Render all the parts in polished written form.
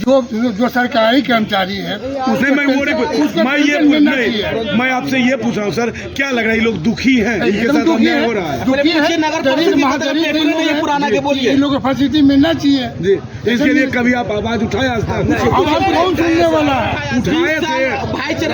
जो सरकारी कर्मचारी है उसने मैं आपसे ये पूछ रहा हूँ सर, क्या लग रहा है ये लोग दुखी हैं, इनके साथ अन्याय हो रहा है? इन लोगों को फैसिलिटी मिलना चाहिए जी। इसके लिए कभी आप आवाज उठाए आज तक? कौन सुनने वाला है? उठाए थे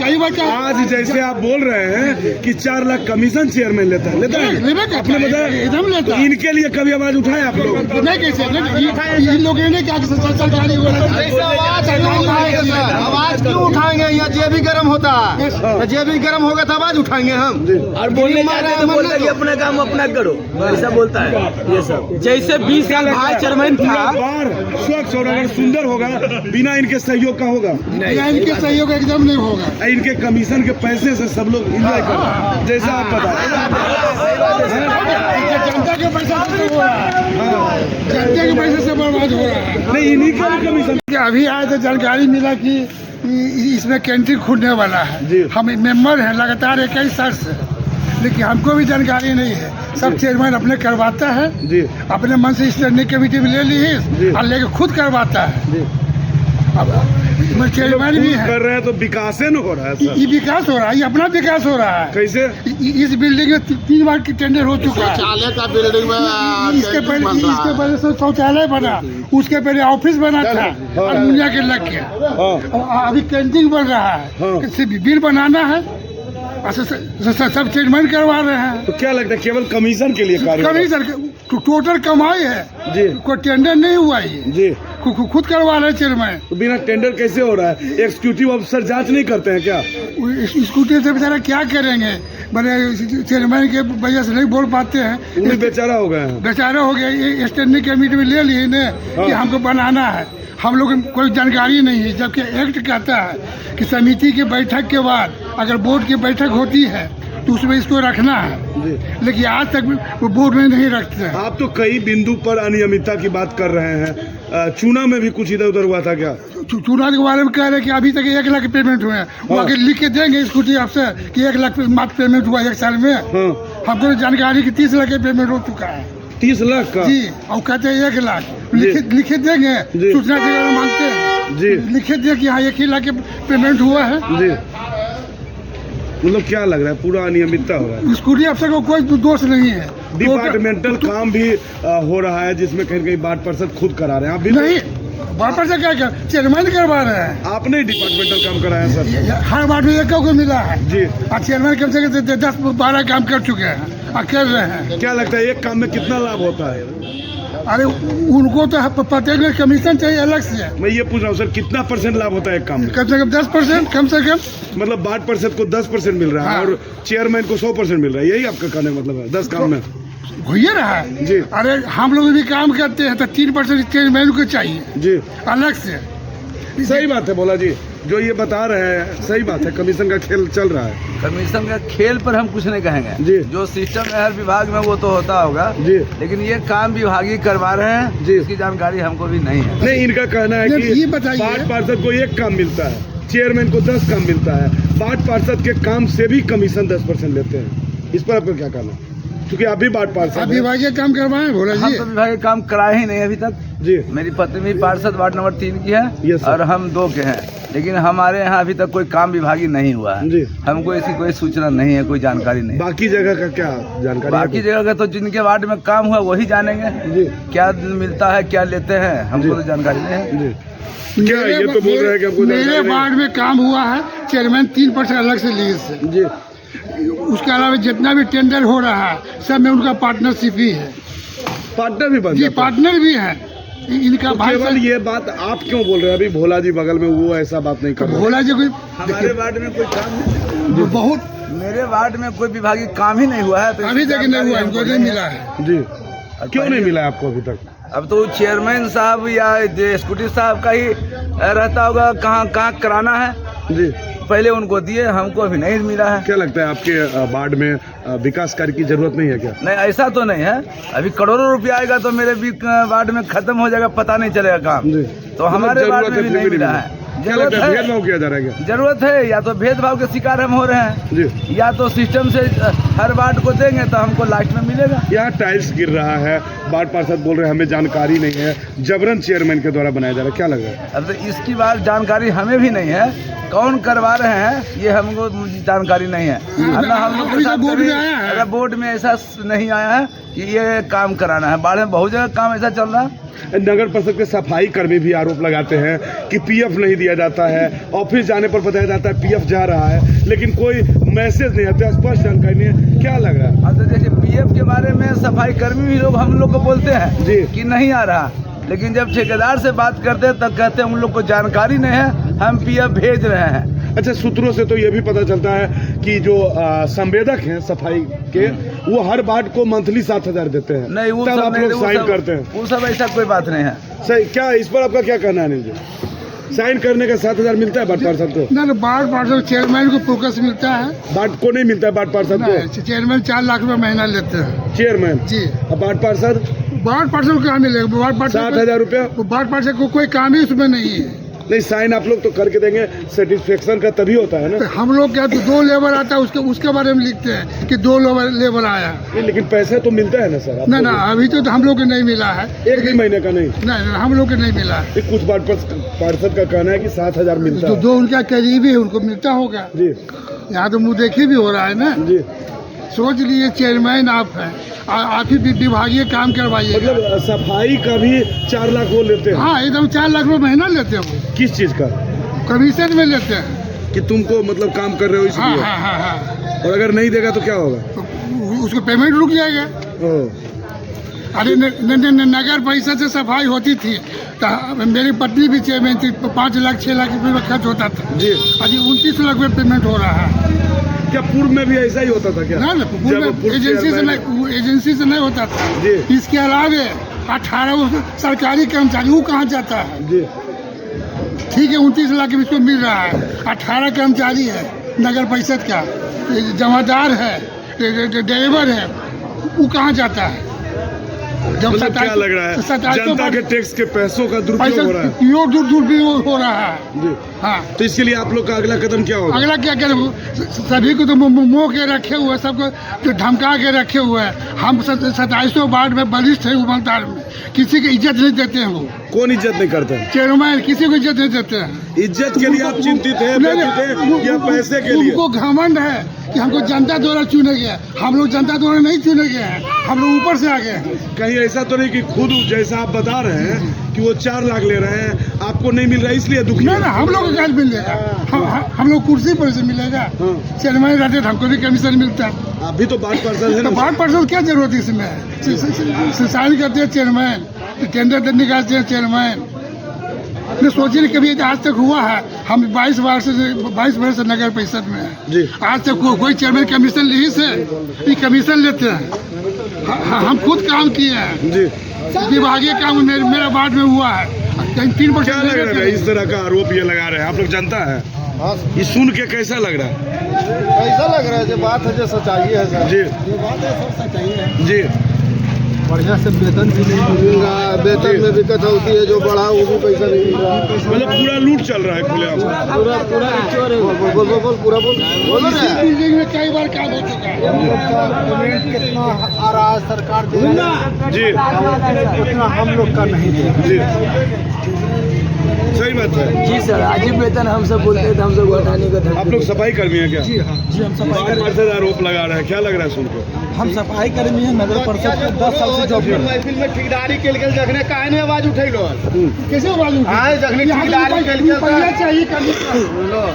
कई बार आज जैसे आप बोल रहे हैं कि 4 लाख कमीशन चेयरमैन लेता है अपने एकदम लेता है। इनके लिए कभी आवाज उठाए आप लोग? नहीं कैसे इन लोगों ने क्या सरकारी आवाज क्यों उठाएंगे? यहाँ जेब भी गर्म होता है, जेब भी गर्म होगा तो आवाज उठाएंगे हम। और बोलने तो बोलता है कि अपना काम अपना करो, ऐसा बोलता है ये सब। जैसे 20 साल भाई चेयरमैन था, स्वच्छ और अगर सुंदर होगा बिना इनके सहयोग का होगा? इनके सहयोग एकदम नहीं होगा। इनके कमीशन के पैसे से सब लोग एंजॉय कर रहे हैं, जैसा आप बता जनता के पैसा से हो रहा है, जनता के पैसे से बर्बाद हो रहा है। नहीं, इन्हीं का कमीशन। अभी आए तो जानकारी मिला कि इसमें कैंटीन खुलने वाला है। हम मेंबर हैं लगातार 21 साल से, लेकिन हमको भी जानकारी नहीं है। सब चेयरमैन अपने करवाता है जी, अपने मन से स्टैंडिंग कमेटी में ले ली है और लेके खुद करवाता है जी। अब चेयरमैन भी है कर रहे हैं तो विकास न हो रहा है सर। ये विकास हो रहा है, ये अपना विकास हो रहा है। कैसे? इस बिल्डिंग में 3 बार की टेंडर हो चुका है। शौचालय का बिल्डिंग में इसके पहले से शौचालय बना, उसके पहले ऑफिस बना था और मुनिया के लग के अभी कैंटीन बन रहा है। सिर्फ बिल बनाना है, सब चेयरमैन करवा रहे हैं। तो क्या लगता है केवल कमीशन के लिए कार्य? कमीशन टोटल कमाई है जी, कोई टेंडर नहीं हुआ ये जी, खुद करवा रहे चेयरमैन। तो बिना टेंडर कैसे हो रहा है? एग्जीक्यूटिव अफसर जांच नहीं करते हैं क्या? स्कूटी से बेचारा क्या करेंगे, बड़े चेयरमैन के वजह से नहीं बोल पाते हैं, उन्हें बेचारा हो गए हैं। बेचारा हो गया। स्टैंडिंग कमेटी में ले लिए ने कि हमको बनाना है, हम लोग कोई जानकारी नहीं है। जबकि एक्ट कहता है कि समिति की बैठक के बाद अगर बोर्ड की बैठक होती है तो उसमें इसको रखना है, लेकिन आज तक वो बोर्ड में नहीं रखते हैं। आप तो कई बिंदु पर अनियमितता की बात कर रहे हैं। चूना में भी कुछ इधर उधर हुआ था क्या? चूना के बारे में कह रहे हैं कि अभी तक 1 लाख पेमेंट हुए हैं। वो आगे लिख के देंगे स्कूटी आपसे कि 1 लाख मात्र पेमेंट हुआ 1 साल में। हमको जानकारी की 30 लाख का पेमेंट हो चुका है। 30 लाख का जी, और कहते हैं 1 लाख लिखे देंगे, सूचना के मांगते हैं जी, लिखे दे कि हाँ 1 ही लाख के पेमेंट हुआ है जी। मतलब क्या लग रहा है पूरा अनियमितता हो रहा है? स्कूटी अफसर को कोई दोष नहीं है। डिपार्टमेंटल काम भी हो रहा है जिसमें कहीं कहीं वार्ड पार्षद खुद करा रहे हैं। आप भी नहीं, वार्ड पार्षद क्या चेयरमैन करवा रहे हैं। आपने डिपार्टमेंटल काम कराया सर? हर वार्ड में 1 को मिला है जी, और चेयरमैन कम से कम 10-12 काम कर चुके हैं और कर रहे हैं। क्या लगता है एक काम में कितना लाभ होता है? अरे उनको तो प्रत्येक कमीशन चाहिए अलग से। मैं ये पूछ रहा हूँ सर, कितना % लाभ होता है एक काम में? कम से कम 10%, कम से कम। मतलब वार्ड पार्षद को 10% मिल रहा है और चेयरमैन को 100% मिल रहा है, यही आपका कहने मतलब है? 10 काम में हो ही रहा है जी। अरे हम लोग भी काम करते हैं तो 3% चेयरमैन को चाहिए जी अलग से। सही बात है बोला जी, जो ये बता रहे हैं सही बात है। कमीशन का खेल चल रहा है। कमीशन का खेल पर हम कुछ नहीं कहेंगे जी, जो सिस्टम है हर विभाग में वो तो होता होगा जी, लेकिन ये काम विभागीय करवा रहे हैं जी, इसकी जानकारी हमको भी नहीं है। नहीं, इनका कहना है कि वार्ड पार्षद को 1 काम मिलता है, चेयरमैन को 10 काम मिलता है। वार्ड पार्षद के काम से भी कमीशन 10% लेते हैं। इस पर आपका क्या कहना है? क्योंकि अभी वार्ड पार्षद विभागीय काम करवाए बोला जी। हम तो विभागीय काम कराए ही नहीं अभी तक जी। मेरी पत्नी भी पार्षद वार्ड नंबर 3 की है और हम 2 के हैं, लेकिन हमारे यहाँ अभी तक कोई काम विभागीय नहीं हुआ है जी। हमको इसकी कोई सूचना नहीं है, कोई जानकारी नहीं। बाकी जगह का क्या जानकारी? बाकी जगह का तो जिनके वार्ड में काम हुआ वही जानेंगे जी, क्या मिलता है क्या लेते हैं, हमको तो जानकारी नहीं है जी। क्या ये तो बोल रहे हैं कि आपको मेरे वार्ड में काम हुआ है, चेयरमैन 3% अलग से लिए से जी। उसके अलावा जितना भी टेंडर हो रहा है सब में उनका पार्टनरशिप ही है। पार्टनर भी बन जी, पार्टनर भी है इनका। तो केवल ये बात आप क्यों बोल रहे हैं? अभी भोला जी बगल में वो ऐसा बात नहीं कर रहे। भोला जी कोई हमारे वार्ड में कोई काम नहीं, बहुत मेरे वार्ड में कोई विभागीय काम ही नहीं हुआ है तो अभी तक नहीं हुआ, इनको नहीं मिला है जी। क्यों नहीं मिला आपको अभी तक? अब तो चेयरमैन साहब या स्कूटी साहब का ही रहता होगा कहाँ कराना है जी। पहले उनको दिए, हमको अभी नहीं मिला है। क्या लगता है आपके वार्ड में विकास कार्य की जरूरत नहीं है क्या? नहीं, ऐसा तो नहीं है। अभी करोड़ों रुपया आएगा तो मेरे भी वार्ड में खत्म हो जाएगा, पता नहीं चलेगा काम जी। तो हमारे वार्ड में भी नहीं मिला है। क्या लगता है भेदभाव किया जा रहा है क्या? जरूरत है, या तो भेदभाव के शिकार हम हो रहे हैं जी, या तो सिस्टम से हर वार्ड को देंगे तो हमको लास्ट में मिलेगा। यहाँ टाइल्स गिर रहा है, वार्ड पार्षद बोल रहे हैं हमें जानकारी नहीं है, जबरन चेयरमैन के द्वारा बनाया जा रहा है, क्या लग रहा है? अब तो इसकी बात जानकारी हमें भी नहीं है, कौन करवा रहे हैं ये हमको जानकारी नहीं है। हम लोग के साथ अगर बोर्ड में ऐसा नहीं आया है कि ये काम कराना है, बाढ़ में बहुत जगह काम ऐसा चल रहा है। नगर परिषद के सफाई कर्मी भी आरोप लगाते हैं कि पीएफ नहीं दिया जाता है, ऑफिस जाने पर बताया जाता है पीएफ जा रहा है, लेकिन कोई मैसेज नहीं आता, स्पष्ट जानकारी नहीं है, क्या लग रहा है? अब तो देखिए पीएफ के बारे में सफाई कर्मी भी लोग हम लोग को बोलते हैं जी कि नहीं आ रहा, लेकिन जब ठेकेदार से बात करते हैं तब कहते हैं उन लोग को जानकारी नहीं है, हम पीएफ भेज रहे हैं। अच्छा, सूत्रों से तो ये भी पता चलता है कि जो संवेदक हैं सफाई के, वो हर वार्ड को मंथली 7,000 देते हैं, नहीं वो तब सब आप नहीं, लोग साइन करते हैं? वो सब ऐसा कोई बात नहीं है। सही, क्या इस पर आपका क्या कहना है? अनिल जी, साइन करने का 7,000 मिलता है वार्ड पार्षद को? ना वार्ड पार्षद चेयरमैन को फोकस मिलता है, वार्ड को नहीं मिलता है, वार्ड पार्षद को? चेयरमैन 4 लाख रुपए महीना लेते हैं चेयरमैन जी। अब वार्ड पार्षद? वार्ड पार्षद को कहाँ मिलेगा? वार्ड पार्षद 7,000 रुपया? वार्ड पार्षद को कोई काम ही उसमें नहीं है। नहीं, साइन आप लोग तो करके देंगे, सेटिस्फेक्शन का तभी होता है ना। तो हम लोग क्या 2 लेबर आता है उसके बारे में लिखते हैं कि 2 लेबर आया, लेकिन पैसा तो मिलता है ना सर? ना ना अभी तो हम लोग को नहीं मिला है, एक भी महीने का नहीं? नहीं हम लोग को नहीं मिला है। कुछ वार्ड पार्षद का कहना है कि 7,000 मिलता है। जो उनका करीबी है उनको मिलता होगा जी। यहाँ तो मुँह देखी भी हो रहा है ना जी। सोच लीजिए चेयरमैन आप हैं, आप ही विभागीय काम करवाइए। मतलब सफाई का भी 4 लाख वो लेते हैं? हाँ एकदम 4 लाख रुपए महीना लेते हैं वो। किस चीज का? कमीशन में लेते हैं कि तुमको मतलब काम कर रहे हो इसलिए? हाँ हाँ हाँ हाँ। और अगर नहीं देगा तो क्या होगा? तो उसको पेमेंट रुक जाएगा। अरे नगर परिषद से सफाई होती थी तो मेरी पत्नी भी चेयरमैन थी, 5 लाख 6 लाख रुपये खर्च होता था जी। अभी 29 लाख रुपये पेमेंट हो रहा है। क्या पूर्व में भी ऐसा ही होता था क्या? ना एजेंसी से नहीं होता था जी। इसके अलावे 18 सरकारी कर्मचारी वो कहाँ जाता है जी। ठीक है 29 लाख इसको मिल रहा है, 18 कर्मचारी है नगर परिषद का, जमादार है, ड्राइवर है, वो कहाँ जाता है? जब मतलब क्या लग रहा है जनता के टैक्स के पैसों का दुरुपयोग हो रहा है? दुरुपयोग हो रहा है जी। हाँ, तो इसके लिए आप लोग का अगला कदम क्या होगा? अगला क्या करें? सभी को तो मोह के रखे हुए, सबको धमका के रखे हुए हैं। हम 2700 वार्ड में वरिष्ठ है उमलदार में, किसी की इज्जत नहीं देते हैं। वो कौन इज्जत नहीं करते? चेयरमैन किसी को इज्जत नहीं देते हैं। इज्जत के लिए आप चिंतित हैं या पैसे के लिए? उनको घमंड है कि हमको जनता द्वारा चुने गए, हम लोग जनता द्वारा नहीं चुने गए हैं, हम लोग ऊपर से आ गए हैं। कहीं ऐसा तो नहीं कि खुद जैसा आप बता रहे हैं कि वो 4 लाख ले रहे हैं, आपको नहीं मिल रहा है इसलिए दुखी? नहीं हम लोग को क्या मिलेगा? हम लोग कुर्सी पर से मिलेगा, चेयरमैन रहते हमको भी कमीशन मिलता है। अभी तो वार्ड पार्षद है ना, वार्ड पार्षद क्या जरूरत है इसमें? साइन करते हैं चेयरमैन, टेंडर निकालते हैं चेयरमैन। ने सोचिए कभी आज तक हुआ है? हम 22 वर्ष से नगर परिषद में है, आज तक कोई चेयरमैन कमीशन ली से कमीशन लेते हैं? हम खुद काम किए हैं जी। विभागीय काम मेरा वार्ड में हुआ है। 3% क्या लग रहा है इस तरह का आरोप ये लगा रहे हैं आप लोग? जनता है ये सुन के कैसा लग रहा है? कैसा लग रहा है? जो बात है जो सच्चाई है सर जी, बात है सब सच्चाई है जी। बढ़िया से वेतन भी नहीं मिल रहा, वेतन में भी कटौती है, जो बढ़ा वो भी पैसा नहीं मिल रहा। मतलब पूरा लूट चल रहा है खुलेआम? बोलो ना। बिल्डिंग में कई बार काम हो चुका है। कितना आ रहा है सरकार जी, उतना हम लोग का नहीं जी। सही बात है जी सर, अजीब वेतन हम सब बोलते हैं, हम सब हटाने का। आप लोग सफाई कर्मी हैं क्या? जी हाँ जी, हम सफाई पार्षद आरोप लगा रहे हैं, क्या लग रहा है सुनकर? हम सफाई कर्मी हैं, नगर परिषद 10 साल से जॉब कर रहे हैं। महफिल में ठेकेदारी के लिए जखने काहे ने आवाज उठैलो? कैसे आवाज उठी? हां जखने ठेकेदारी के लिए पहले चाहिए करनी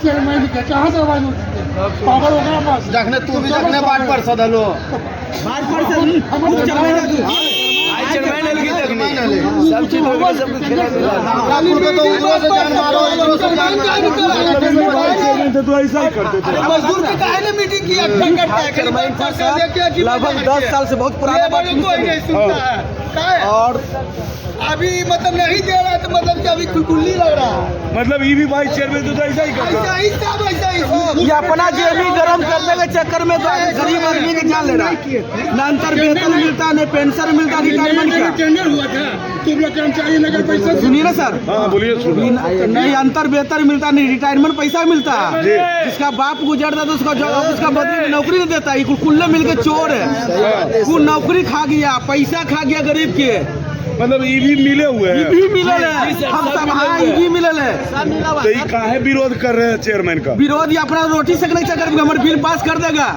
चेयरमैन के कहां से आवाज उठी? पावर होगा बस जखने तू भी जखने वार्ड पार्षद हलो वार्ड पार्षद हम चेयरमैन की चेयरमैन है सब चीज होगा, सब खेला आपको तो ऊपर से जान मारो, इधर से जान मारो तो ऐसा ही करते थे। मजदूर की काहे ने मीटिंग किया? लगभग 10 साल से बहुत पुराना बात नहीं सुनता है। और अभी मतलब नहीं दे रहा तो मतलब कि अभी खुलकुल्ली लग रहा है। मतलब ईवी भाई चेयरमैन तो ऐसा ही करता है। ऐसा ही सब। ये अपना जेबी गरम करने के चक्कर में तो गरीब आदमी की जान ले रहा है। ना अंतर वेतन मिलता, न पेंशन मिलता, रिटायरमेंट का टेंडर हुआ था, तुम लोग कर्मचारी नगर पैसा सुनिए ना सर, हाँ बोलिए सुनो। नहीं अंतर वेतन मिलता, नहीं रिटायरमेंट पैसा मिलता। जिसका बाप गुजरता तो उसका बदले में नौकरी नहीं देता। ये कुल्ले मिलके चोर है, वो नौकरी खा गया, पैसा खा गया गरीब के। मतलब ईवी मिले हुए हैं। ईवी मिलल है, हम सब हाँ ईवी मिलल है। तो ये काहे विरोध कर रहे हैं चेयरमैन का? विरोधी अपना रोटी सेकने के चक्कर में हमारे बिल पास कर देगा।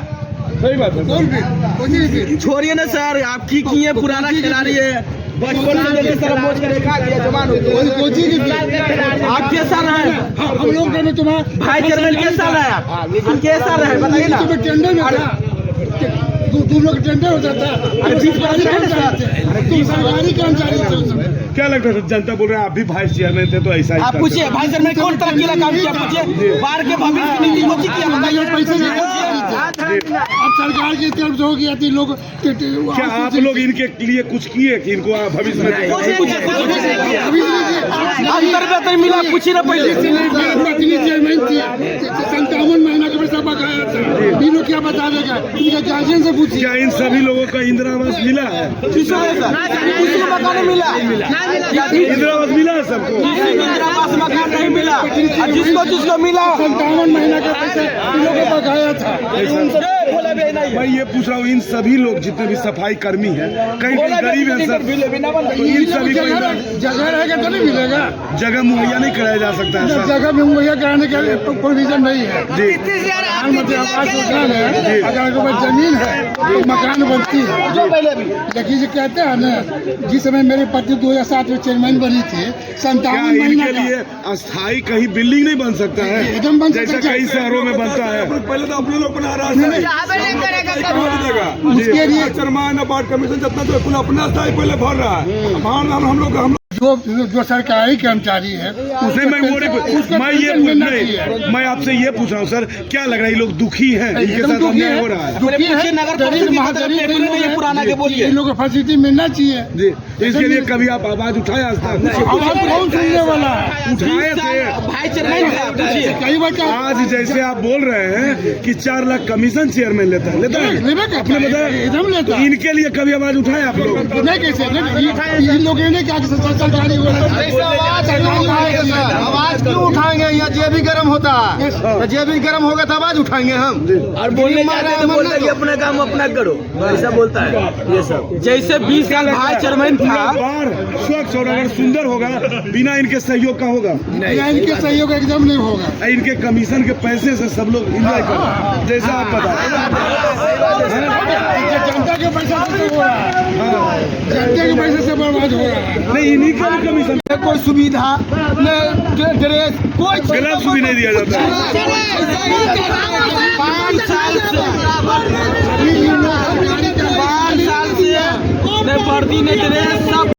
सही बात है। छोड़िए ना सर, आप की किए पुराना खिलाड़ी है, बचपन से लेकर सारा मोच कर खा गया जवान हो गया। आप कैसा रहे? हम लोग दोनों तुम्हारा भाई चेयरमैन कैसा रहे? आप कैसा रहे बताइए ना। टेंडर में था, तुम लोग टेंडर हो जाता तुम सरकारी कर्मचारी थे उस समय। क्या लगता है जनता बोल रहा है आप भी भाइस चेयरमैन थे तो ऐसा ही आप करते? पूछिए भाई चेयरमैन कौन तरक्की का काम किया? पूछिए बाहर के भविष्य की नीति कौन सी किया बताइए। पैसे अब सरकार की तरफ से हो गया थी लोग। क्या आप लोग इनके लिए कुछ किए कि इनको भविष्य में? अंतर वेतन मिला, पूछिए ना पहले। पत्नी चेयरमैन थी, 57 महीना का पैसा बकाया था। इन्हों क्या बता देगा, इनके गार्जियन से पूछिए। क्या इन सभी लोगों का इंदिरा आवास मिला है? किसको मकान मिला? इंदिरा आवास मिला है सबको? इंदिरा आवास मकान नहीं मिला, और जिसको मिला 57 महीना का पैसा इन लोगों को बकाया था। मैं ये पूछ रहा हूँ इन सभी लोग जितने भी सफाई कर्मी हैं, कहीं कहीं गरीब हैं सर, तो इन सभी को जगह रहेगा तो नहीं मिलेगा। जगह मुहैया नहीं कराया जा सकता है सर? जगह में मुहैया कराने का प्रोविजन नहीं है। जी प्रधानमंत्री आवास योजना में अगर आपके पास जमीन है तो मकान बनती है। लेकिन ये कहते हैं ना, जिस समय मेरी पत्नी 2007 में चेयरमैन बनी थी, क्या 57 महीना इनके लिए अस्थायी कहीं बिल्डिंग नहीं बन सकता है एकदम बन जैसा सकता है। कई शहरों में बनता है? पहले तो अपने लोग बना रहा उसके लिए अपार्ट कमीशन जितना तो अपना अपना स्थायी पहले भर रहा है। हम लोग जो सरकारी कर्मचारी है नहीं, मैं आपसे ये पूछ रहा हूँ सर, क्या लग रहा है ये लोग दुखी हैं, इनके साथ अन्याय हो रहा है? पुराना के बोलिए, इन लोगों को फैसिलिटी मिलना चाहिए जी, इसके लिए कभी आप आवाज उठाए आज तक? आवाज कौन सुनने वाला है? उठाए थे भाई चेयरमैन कई बार क्या आज जैसे आप बोल रहे हैं कि 4 लाख कमीशन चेयरमैन लेता है, आपने बताया एकदम लेता। इनके लिए कभी आवाज उठाए आप लोग? नहीं कैसे इन लोगों ने क्या सरकारी आवाज क्यों उठाएंगे? यहाँ जेबी गर्म होता है, तो जेबी गर्म होगा तो आवाज उठाएंगे हम। और बोलने जाते हैं तो बोलता है कि अपना काम अपना करो, ऐसा बोलता है ये सब। जैसे 20 साल भाई चेयरमैन था, स्वच्छ और अगर सुंदर होगा बिना इनके सहयोग का होगा? इनके सहयोग एकदम नहीं होगा। इनके कमीशन के पैसे से सब लोग एंजॉय कर, जैसा आप बताएं। जनता के पैसा से हो रहा है, जनता के पैसे से बर्बाद हो रहा है। नहीं, इन्हीं का भी कमीशन, कोई सुविधा न ड्रेस, कोई ग्लव्स भी नहीं दिया जाता है। 5 साल से न वर्दी न ड्रेस सब